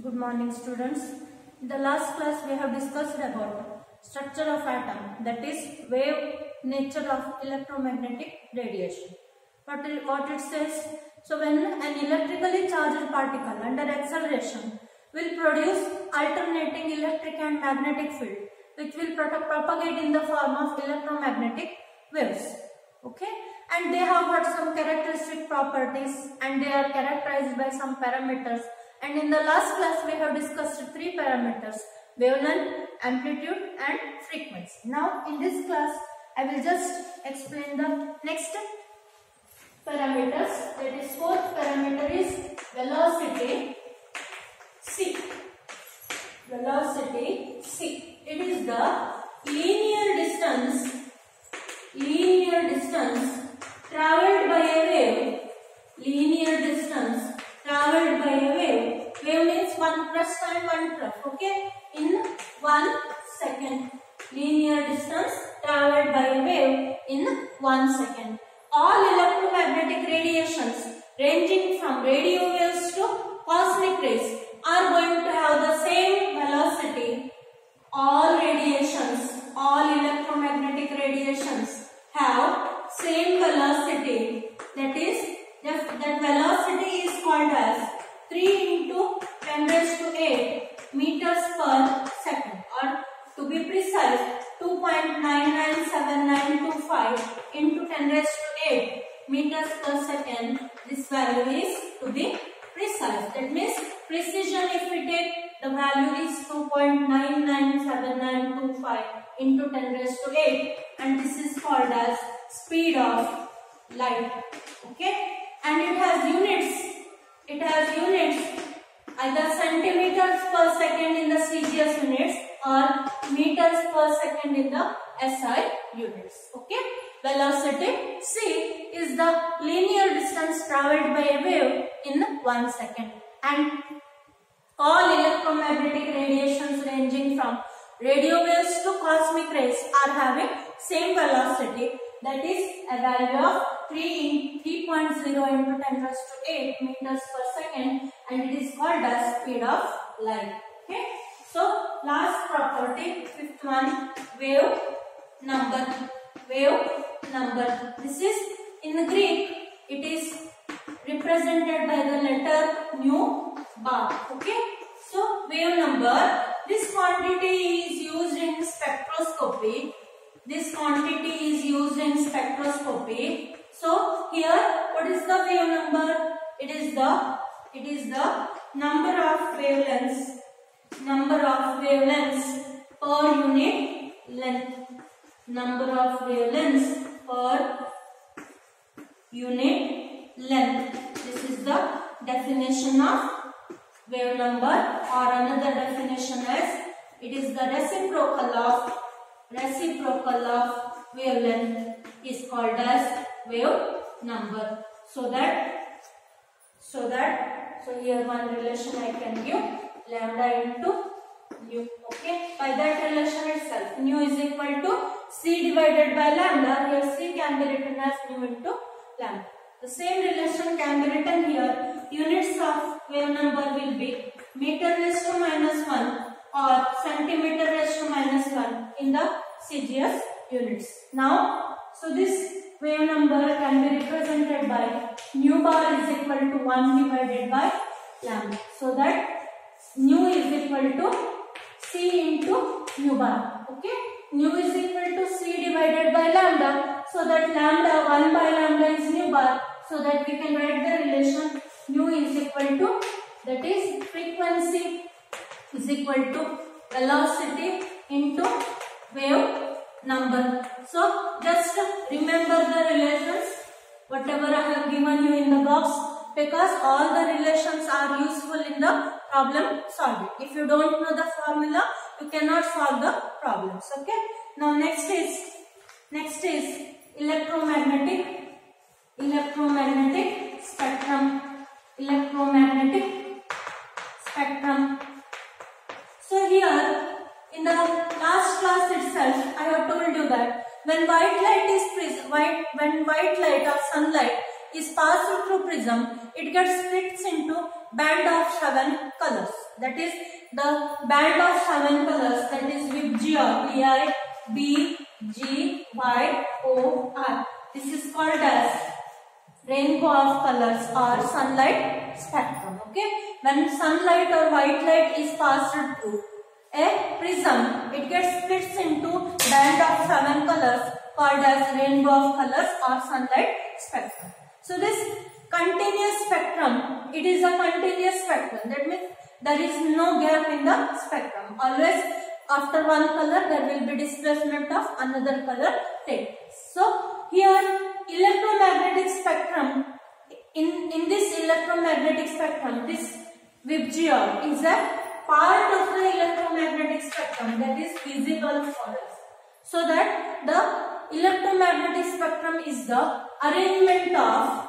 Good morning, students. In the last class, we have discussed about structure of atom, that is wave nature of electromagnetic radiation. What it says? So when an electrically charged particle under acceleration will produce alternating electric and magnetic field, which will propagate in the form of electromagnetic waves. Okay, and they have got some characteristic properties and they are characterized by some parameters. And in the last class we have discussed three parameters: wavelength, amplitude and frequency. Now in this class I will just explain the next parameters. That is, fourth parameter is velocity c. Velocity c. It is the linear distance traveled by a wave. Linear distance traveled by a wave. Wave means one crest and one trough. Okay, in 1 second. Linear distance traveled by a wave in 1 second. All electromagnetic radiations ranging from radio waves to cosmic rays are going to have the same velocity. All electromagnetic radiations have same velocity. That is, that velocity is called as 3 into 10 raised to 8 meters per second, or to be precise 2.997925 into 10 raised to 8 meters per second. This value is to be precise. That means precision, if we take, the value is 2.997925 into 10 raised to 8, and this is called as speed of light. Okay, and it has units. It has units either centimeters per second in the CGS units or meters per second in the SI units. Okay, velocity c is the linear distance traveled by a wave in 1 second, and all electromagnetic radiations ranging from radio waves to cosmic rays are having same velocity. That is a value of 3.0 into 10 raised to 8 meters per second, and it is called as speed of light. Okay, so last property, fifth one, wave number. This is, in the Greek, it is represented by the letter nu bar. Okay, so wave number, this quantity is used in spectroscopy. So here, what is the wave number? It is the number of wavelengths per unit length. Number of wavelengths per unit length. This is the definition of wave number, or another definition is, it is the reciprocal of wavelength is called as wave number. So here one relation I can give, lambda into nu. Okay, by that relation itself, nu is equal to c divided by lambda. Here c can be written as nu into lambda. The same relation can be written here. Units of wave number will be meter raised to -1 or centimeter raised to -1 in the CGS units. Now, so this wave number can be represented by nu bar is equal to 1 divided by lambda. So that nu is equal to c into nu bar. Okay, nu is equal to c divided by lambda. So that lambda, 1 by lambda is nu bar. So that we can write the relation nu is equal to, that is, frequency is equal to velocity into wave number. So just remember the relations whatever I have given you in the box, because all the relations are useful in the problem solving. If you don't know the formula, you cannot solve the problems. Okay, now next is electromagnetic spectrum. So here in the last class itself, I have told you that when white light of sunlight is passed through prism, it gets split into band of 7 colors. that is the band of 7 colors, that is VIBGYOR, VIBGYOR. This is called as rainbow of colors or sunlight spectrum. Okay, when sunlight or white light is passed through a prism, it gets splits into band of 7 colors called as rainbow of colors or sunlight spectrum. So this continuous spectrum, it is a continuous spectrum. That means there is no gap in the spectrum. Always after one color there will be displacement of another color take. So here electromagnetic spectrum, in this electromagnetic spectrum, this VIBGYOR is a part of the electromagnetic spectrum that is visible for us. So that the electromagnetic spectrum is the arrangement of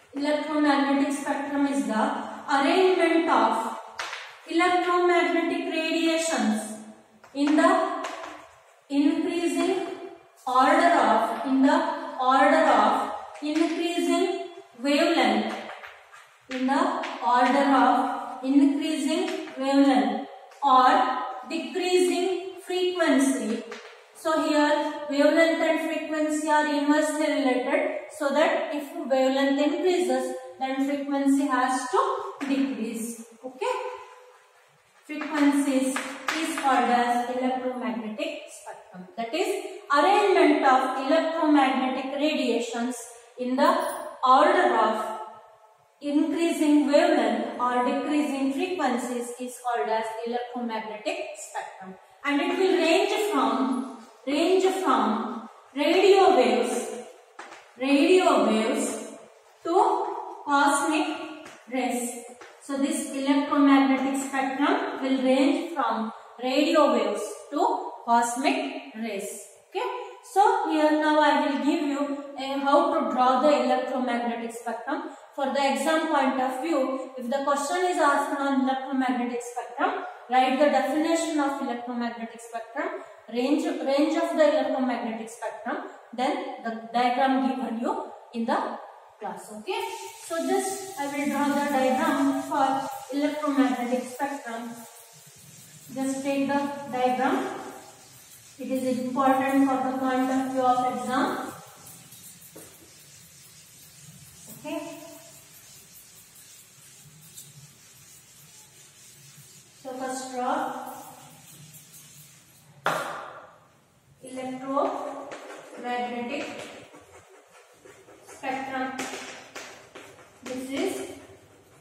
electromagnetic radiations in the increasing order of increasing wavelength, or decreasing frequency. So here wavelength and frequency are inversely related, so that if wavelength increases, then frequency has to decrease. Okay, frequencies is called as electromagnetic spectrum. That is arrangement of electromagnetic radiations in the order of increasing wavelength or decreasing frequencies is called as electromagnetic spectrum, and it will range from radio waves to cosmic rays. So this electromagnetic spectrum will range from radio waves to cosmic rays. Okay, so here now I will give you how to draw the electromagnetic spectrum. For the exam point of view, if the question is asked on electromagnetic spectrum, write the definition of electromagnetic spectrum, range of the electromagnetic spectrum, then the diagram given you in the class. Okay, so just I will draw the diagram for electromagnetic spectrum. Just take the diagram. It is important for the point of view of exam. Okay. So first draw electromagnetic spectrum. This is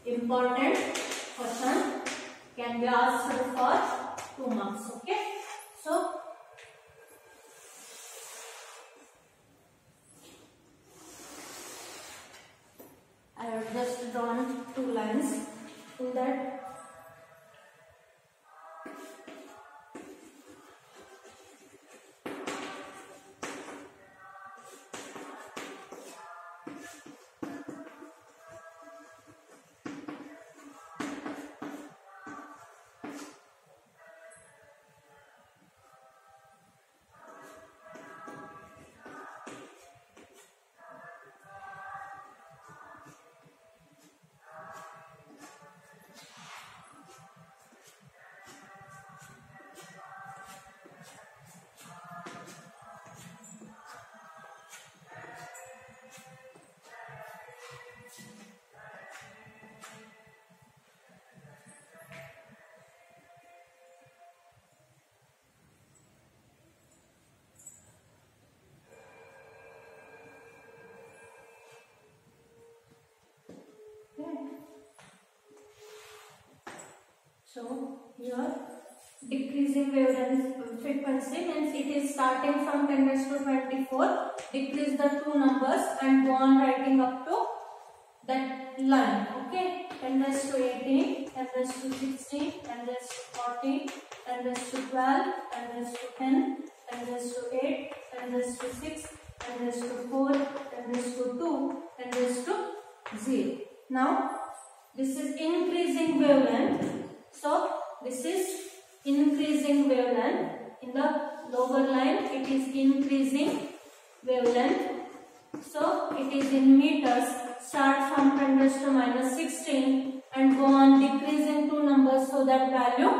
important question, can be asked for 2 marks. Okay, so I have just drawn 2 lines in that. So here decreasing wavelength frequency means it is starting from 10 raised to 24, decrease the 2 numbers and go on writing up to that line. Okay, 10 raised to 18, 10 raised to 16, 10 raised to 14, 10 raised to 12, 10 raised to 10, 10 raised to 8, 10 raised to 6, 10 raised to 4, 10 raised to 2, 10 raised to 0. Now this is increasing wavelength. So this is increasing wavelength. In the lower line it is increasing wavelength. So it is in meters. Start from 10 raised to -16 and go on decreasing 2 numbers so that value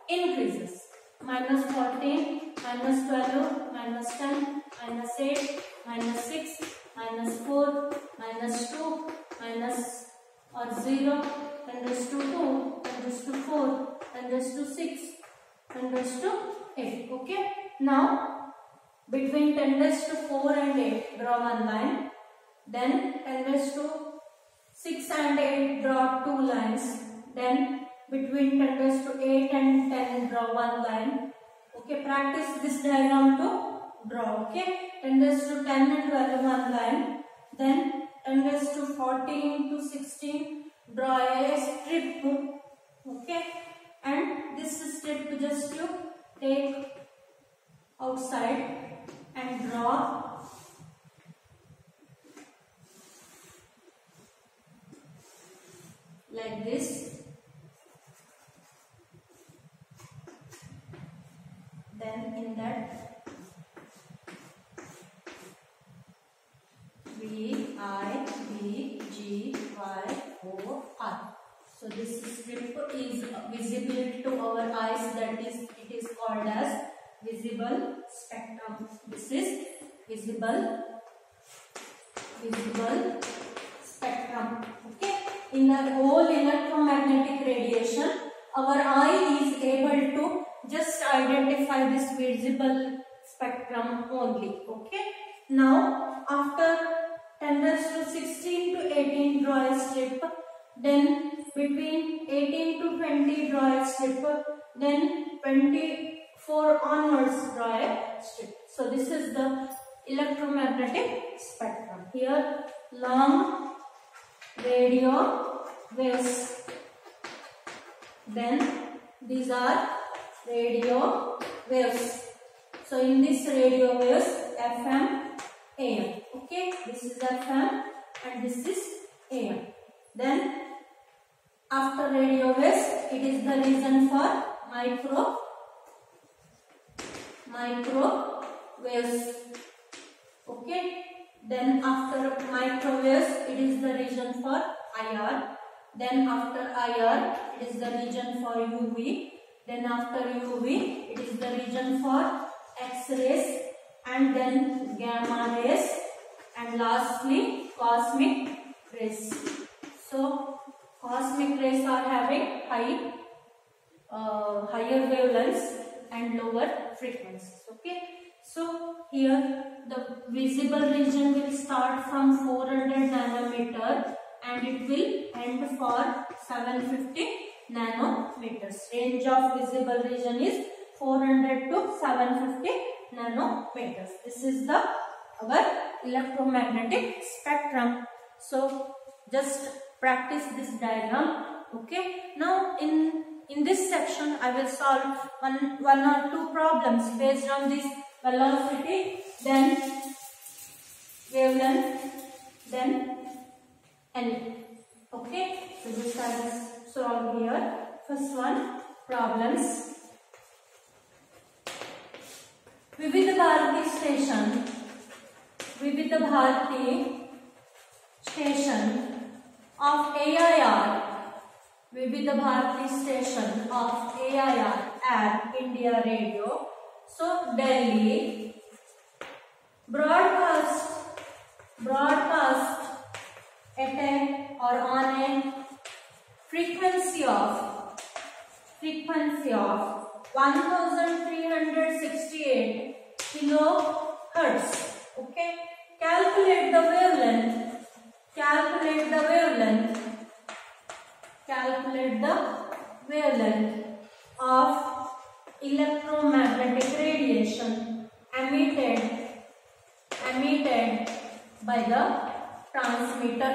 increases. Minus 14, minus 12, minus 10, minus 8, minus 6, minus 4, minus 2, minus or 0, 10 raised to 2, 10 raised to 4, 10 raised to 6, 10 raised to 8. Okay. Now between 10 raised to 4 and 8 draw one line. Then 10 raised to 6 and 8 draw two lines. Then between 10 raised to 8 and 10 draw one line. Okay, practice this diagram to draw. Okay, 10 raised to 10 and 12 one line. Then 10 raised to 14 to 16 draw a strip. Okay, and this strip just you take outside and draw like this. Then in that V, I, B, G, Y, O, R. So this strip is visible to our eyes, that is, it is called as visible spectrum. This is visible spectrum. Okay. In the whole electromagnetic radiation, our eye is able to just identify this visible spectrum only. Okay. Now after 10 raised to 16 to 18 draw a strip. Then between 18 to 20 draw a strip. Then 24 onwards draw a strip. So this is the electromagnetic spectrum. Here long radio waves. Then these are radio waves. So in this radio waves, FM, AM. Okay, this is FM and this is AM. Then after radio waves, it is the region for microwaves. Okay. Then after microwaves, it is the region for IR. Then after IR, it is the region for UV. Then after UV, it is the region for X-rays, and then gamma rays, and lastly cosmic rays. So cosmic rays are having higher wavelengths and lower frequencies. Okay. So here the visible region will start from 400 nanometer and it will end for 750 nanometers. Range of visible region is 400 to 750 nanometers. This is the our electromagnetic spectrum. So just practice this diagram. Okay. Now in this section I will solve one or two problems based on this velocity, then wavelength, then N. Okay. So this I will solve here. First one, problems. Vividha Bharati station of AIR, Vividha Bharati station of AIR, Air India Radio. So Delhi broadcast at a or on a frequency of 1368 kilohertz. Okay. Calculate the wavelength of electromagnetic radiation emitted by the transmitter.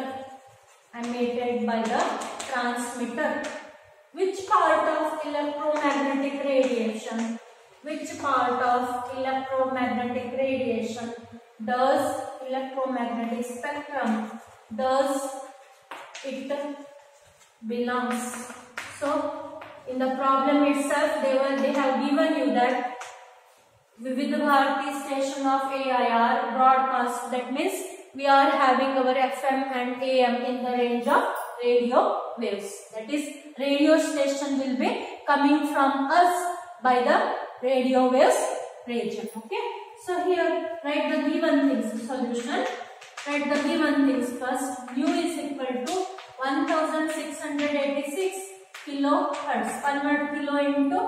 Which part of electromagnetic radiation does electromagnetic spectrum does it belongs? So in the problem itself they have given you that Vividha Bharati station of AIR broadcast, that means we are having our FM and AM in the range of radio waves. That is, radio station will be coming from us by the radio waves region. Okay. So here write the given things. Solution. Write the given things first. Nu is equal to 1686 kilohertz. Convert kilo into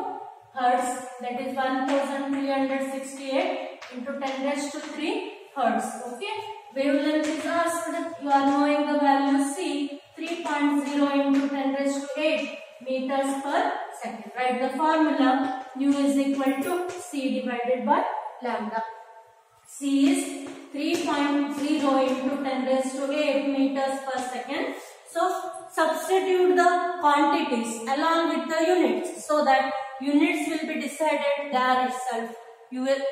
hertz. That is 1368 into 10 raised to 3 hertz. Okay. Wavelength is asked. You are knowing the value C. 3.0 into 10 raised to 8 meters per second. Write the formula. Nu is equal to C divided by lambda. C is 3.0 into 10 raised to 8 meters per second. So substitute the quantities along with the units so that units will be decided there itself. You will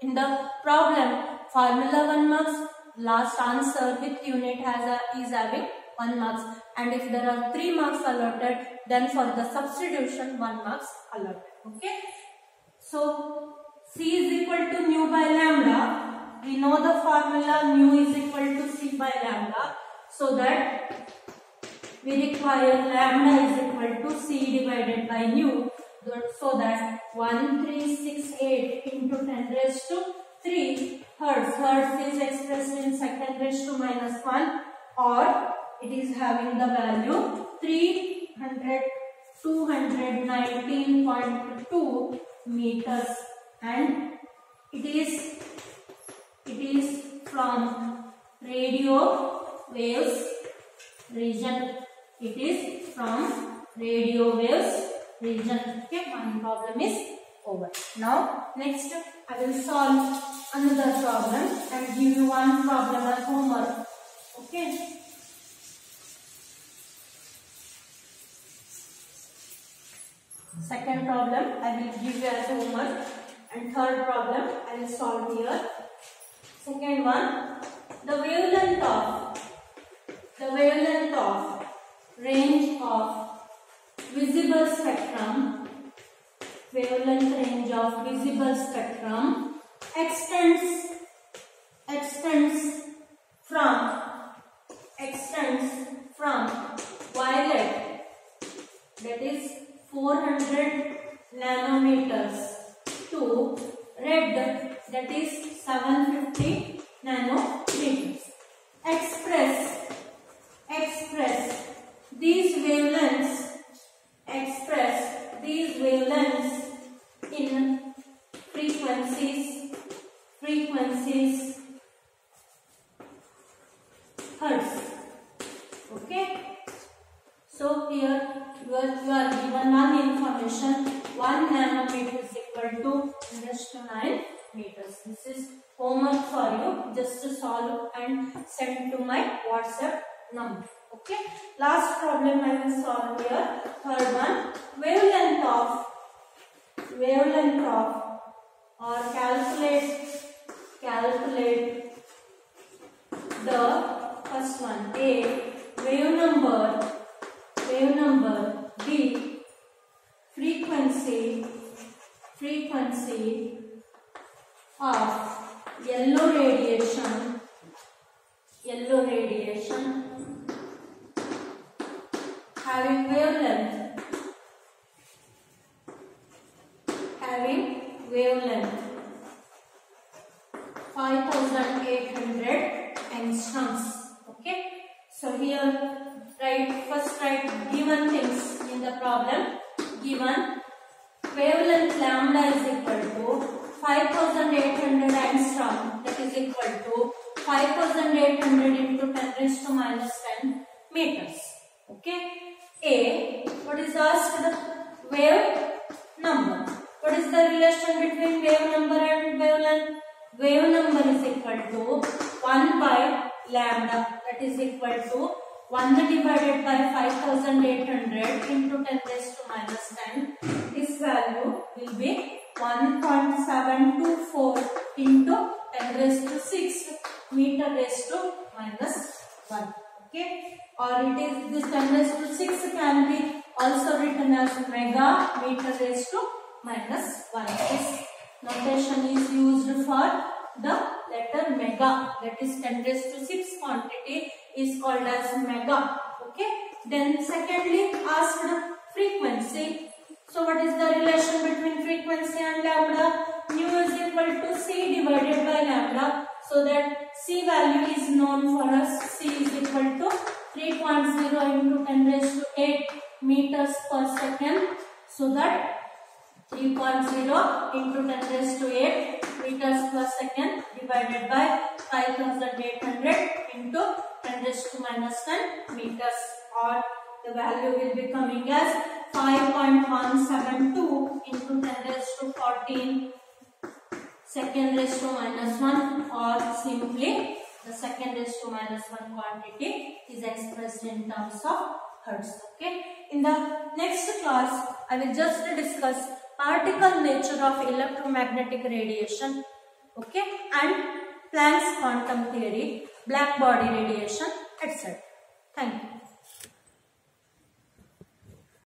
in the problem formula 1 marks, last answer with unit is having 1 marks, and if there are 3 marks allotted, then for the substitution 1 marks allotted. Okay. So C is equal to nu by lambda. We know the formula nu is equal to C by lambda, so that we require lambda is equal to C divided by nu, so that 1368 into 10 raised to 3 hertz. Hertz is expressed in second raised to minus 1, or it is having the value 219.2 meters, and it is from radio waves region. It is from radio waves region. Okay, one problem is over. Now next I will solve another problem and give you one problem as homework. Okay. Second problem I will give you as homework, and third problem I will solve here. Second one, the wavelength of range of visible spectrum, wavelength range of visible spectrum extends from violet, that is 400 nanometers, to red, that is 750 nanometers. Express these wavelengths in frequencies hertz. Okay. So here you are given one information. 1 nanometer is equal to 10⁹ meters. This is homework for you. Just to solve and send to my WhatsApp number. Okay. Last problem I will solve here. Third one, wavelength of or calculate the first one. A, wave number. B, frequency of yellow radiation having wavelength 5800 angstroms. Okay. So here write given things in the problem. Given wavelength lambda is equal to 5800 angstrom, that is equal to 5800 into 10⁻⁻10 meters. Okay. A, what is asked? Wave number. What is the relation between wave number and wavelength? Wave number is equal to 1 by lambda, that is equal to 1 divided by 5800 into 10⁻⁻10. This value will be 1.724 into 10⁻⁶ meter raised to -1. Okay. Or it is this 10⁻⁶ can be also written as mega meter raised to -1. This notation is used for the letter mega, that is 10⁻⁶ quantity is called as mega. Okay. Then secondly asked frequency. So what is the relation between frequency and lambda? Nu is equal to C divided by lambda. So that C value is known for us. C is equal to 3.0 into 10 raised to 8 meters per second. So that 3.0 into 10 raised to 8 meters per second divided by 5800 into 10 raised to minus 10 meters, or the value will be coming as 5.172 into 10 raised to 14 second raised to minus 1, or simply the second raised to minus 1 quantity is expressed in terms of hertz. Okay. In the next class, I will just discuss particle nature of electromagnetic radiation, okay, and Planck's quantum theory, black body radiation, etc. Thank you.